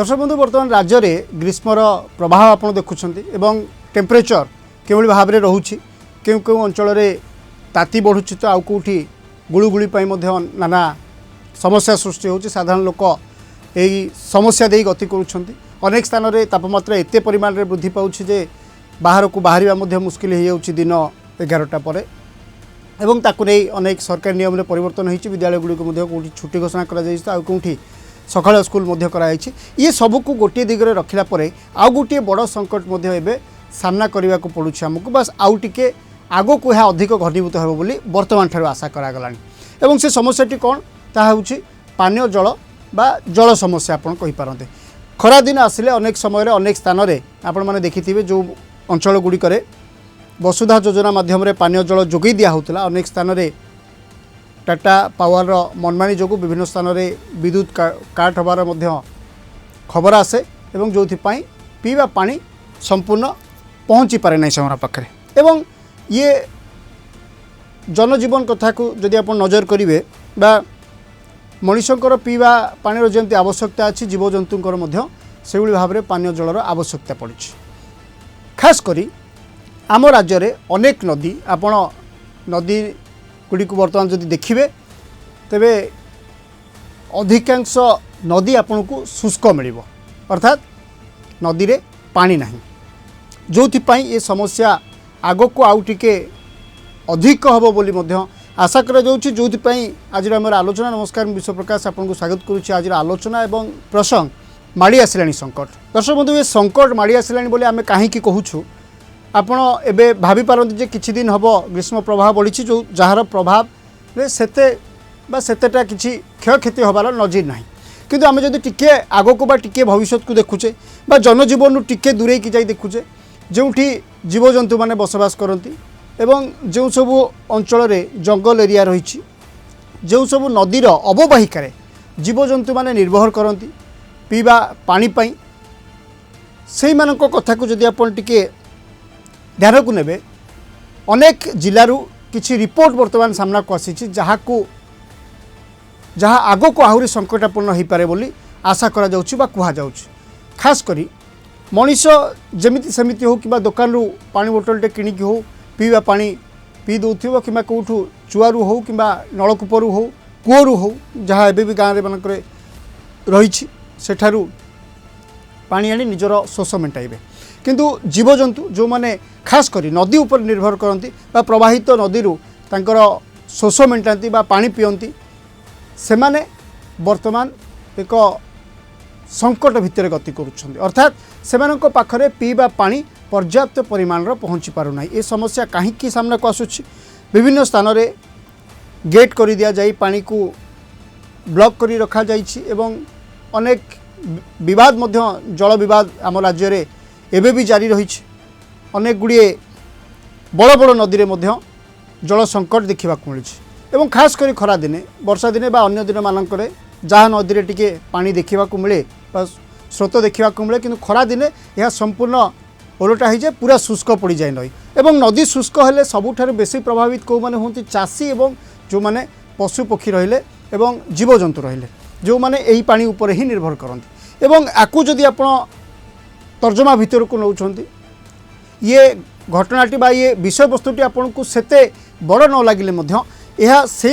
दर्शक बंधु बर्तमान राज्य में ग्रीष्मर प्रभाव आप देखुं एवं टेम्परेचर के भाव में रोचे क्यों क्यों अंचल ताती बढ़ुची तो आउ कौटी गुड़गुड़ी नाना समस्या सृष्टि हो साधारण लोक यही समस्या दे गति करेक स्थान में तापमात्रा एत परिमाण में वृद्धि पाँच जे बाहर को बाहर मुस्किल हो दिन 11टा पर एवं ताकू नहीं अनेक सरकारी नियम में परिवर्तन होती विद्यालय गुड़िक छुट्टी घोषणा करा सकाळ स्कूल कराई ये सबको गोटे दिगरे रखला आउ गोटे बड़ संकट सामना करने को पड़ू आमको बस आउ टे आग को यह अधिक घनीभूत हो बोली वर्तमान ठार आशा करागलानी एवं से समस्याटी कौन ताहा पानीय जल बा जल समस्या आपन कहि पारंते खरा दिन आसिले अनेक समय अनेक स्थान में आपण माने देखिथिबे जो अंचल गुड़िक वसुधा योजना माध्यम पानीय जल जोगई दिया होता अनेक स्थान में टाटा पावर मनमानी जो विभिन्न स्थान में विद्युत काट हबार खबर आसे एवं जो पीवा पानी संपूर्ण पहुँची पारे ना से पाखे एवं ये जनजीवन कथा को जदि आप नजर करेंगे बा मनुष्यकर पीवा पानी जमी आवश्यकता अच्छी जीवजंतुंकर से भाव में पानीय जलर आवश्यकता पड़ी खास करी आम राज्य में अनेक नदी आपण नदी गुड़ी को बर्तमान जदि देखिए तेबे अधिकांश नदी आपन को शुष्क मिल अर्थात नदी रे पानी नहीं जो ये समस्या आग को आउ टिके अधिक हम बोली आशा करा जाउछि जो आज आम आलोचना नमस्कार विश्वप्रकाश आपको स्वागत करुच्ची आज आलोचना एवं प्रसंग माड़ी आसिलानी संकट दर्शक बंधु ये संकट माड़ी आसिलानी बोली आम कहीं कहूँ आपण एबे भाभी पारंती जे किछि दिन हबो ग्रीष्म प्रभाव बढ़ी जो जार प्रभाव रे सेतेटा किछि क्षयक्षति हबार नजीर नाही किंतु आम जदि टिके आग को बा टिके भविष्य को देखुचे बा जनजीवन टिके दूरे की जाई देखुचे जोठी जीवजंतु माने बसवास करती एवं जो सब अंचल में जंगल एरिया रही जो सब नदीर अववाहिकार जीवजंतु माने निर्भर करती पीवा पानी पाई से मानक कथा को जदि आपण टिके ध्यान को नेबे अनेक जिलू किछि रिपोर्ट वर्तमान सामना को आसी जहाँ आग को आहरी संकटापूर्ण हो पारे बोली आशा करा जाउछि बा कुहा जाउछि खास करी मनीष जमिति सेमिति हो कि दुकान रू पानी बोतलटे किणिकी हो पीवा पानी पी दौथिबो कि कौठू चुआरू हो कि नलकूपरू हो कूअरू हो जहाँ एबे भी गाँव मानक रही सेठारू पानी आनी निजर शोष मेटाइबे किंतु जीवजंतु जो माने खास करी नदी उपर निर्भर करती बा प्रवाहित नदी तांकर शोष मेटाती बा पानी पियंती से माने वर्तमान एक संकट भितर गति करुछंती अर्थात सेमानक पाखरे पीवा पानी पर्याप्त परिमाण पहुँची पारुना ये समस्या कहीं सामना को आसुछि विभिन्न स्थान में गेट कर दिया जाई पानी को ब्लॉक करी रखा जाइछि एवं अनेक विवाद जल विवाद आम राज्य रे एबे भी जारी रही अनेक गुड़िए बड़ बड़ नदी में जल संकट देखा मिली एवं खास करी खरा दिने वर्षा दिने बा अन्य दिन मानक जहाँ नदी में टिके पानी देखा मिले स्रोत देखा मिले कि खरा दिने यह संपूर्ण ओलटा हो जाए पूरा शुष्क पड़ जाए नई एवं नदी शुष्क हेले सबुठार बेसी प्रभावित कौ माने होती चाषी एवं जो माने पशु पक्षी रहिले एवं जीवजंतु रहिले जो माने यही पानी उपर ही निर्भर करती एवं आकु जदि आपण तर्जमा भितर को नौछंती ये घटनाटी बा ये विषय वस्तुटी आपन को सेते बड़ न लागिले मध्य यह से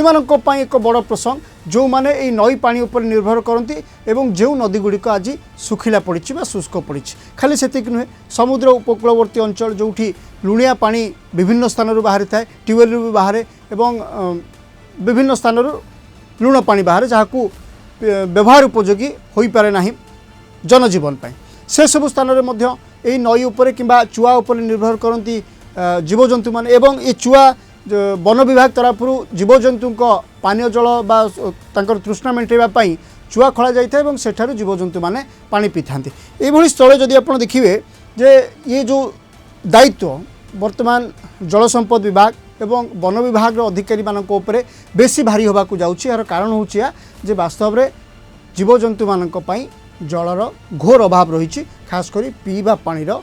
एक बड़ प्रसंग जो माने ये नई पानी उपर निर्भर करती एवं जो नदी गुड़िक आज सुखिला पड़ी शुष्क पड़ी खाली से नुहे समुद्र उपकूलवर्ती अंचल जोठी लुणिया पानी विभिन्न स्थान बाहरी थाए ट्यूबवेल भी बाहर एवं विभिन्न स्थान लुण पानी बाहर जहाँ व्यवहार उपयोगी हो पारे ना जनजीवन पाई से सब स्थान में यही नई उपर कि चुआ उपर निर्भर करती जीवजंतु मान एवं ये चुआ वन विभाग तरफ जीवजंतु पानीय जल बा तृष्णा मेटाइवाई चुआ खड़ा जाए सेठारु जीवजंतु माने पानी पी था ये स्थल जदि आप देखिए जे ये जो दायित्व वर्तमान जल संपद विभाग एवं वन विभाग अधिकारी मानक उपरे बेसी भारी होगा जाउछि यार कारण होउछि जे वास्तव में जीवजंतु मानक पई जलर घोर अभाव रही खास करी पीवा पानीर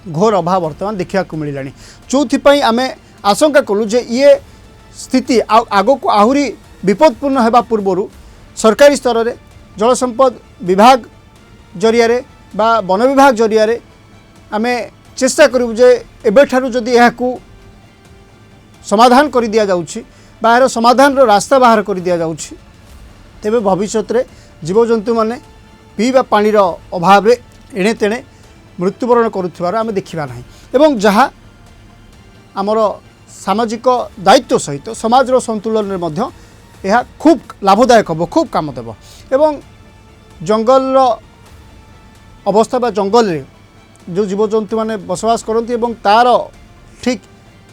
घोर अभाव वर्तमान देखा मिलला जो आम आशंका कलु जे ये स्थिति आग को आहरी विपदपूर्ण होगा पूर्वर सरकारी स्तर में जल संपद विभाग जरिया बा वन विभाग जरिया आम चेष्टा करूँ जे एबेठारु जदि यहाकू समाधान कर दिया जाउछि बा यार समाधान रो रास्ता बाहर कर दिया जाउछि तेबे भविष्य में जीवजंतु माने पीवा पानीर अभाव एणे तेणे मृत्युवरण करुथिबार आमे देखिबा नाही एवं जहाँ आमर सामाजिक दायित्व सहित समाजर संतुलन में मध्य यह खूब लाभदायक हम खूब काम देव एवं जंगल अवस्था बा जंगल रे जो जीवजंतु माने बसवास करती एवं तार ठीक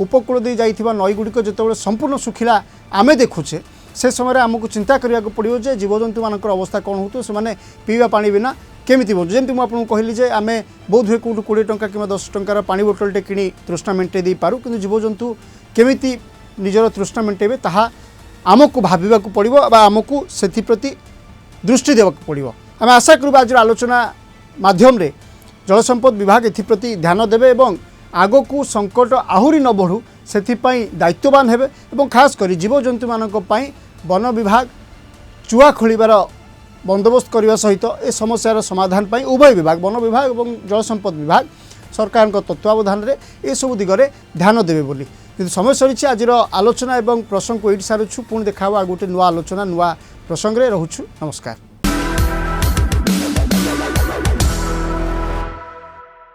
उपकूल दे जाइथिबा नई गुड़िक जितेबाला संपूर्ण सुखिला आमे देखुचे से समय आमको चिंता करिया को पड़िबो जे जीवजंतु मानकर अवस्था कौन होतो से माने पीवा पानी बिना केमिति बोलु जेमति मु आपन कहली जे आमे बहुत हुए कोटु 20 टंका किंवा 10 टंकार पानी बोतलटे किनी तृष्णा मेंटे दे पारु किंतु जीवजंतु केमिति निजर तृष्णा मेंटेबे ताहा आमको भाबिबा को पड़िबो बा आमको सेथि प्रति दृष्टि देबा को पड़िबो आमे आशा करू आज आलोचना माध्यम रे जल संपद विभाग एथिप्रति ध्यान देबे एवं आगकू संकट आहुरी न बढ़ू से दायित्ववान हेबे एवं खास करी जीवजंतु मानक पई वन विभाग चुआ खोलिबार बंदोबस्त करने सहित ए समस्यार समाधान पई उभय विभाग वन विभाग और जल संपद विभाग सरकार तत्वावधान में ये सब दिगरे ध्यान देवे बोली किंतु समय सरी आज आलोचना एवं प्रसंग को ये सारूँ पुणी देखा गोटे नुआ आलोचना नुआ प्रसंग रे रहूछु नमस्कार।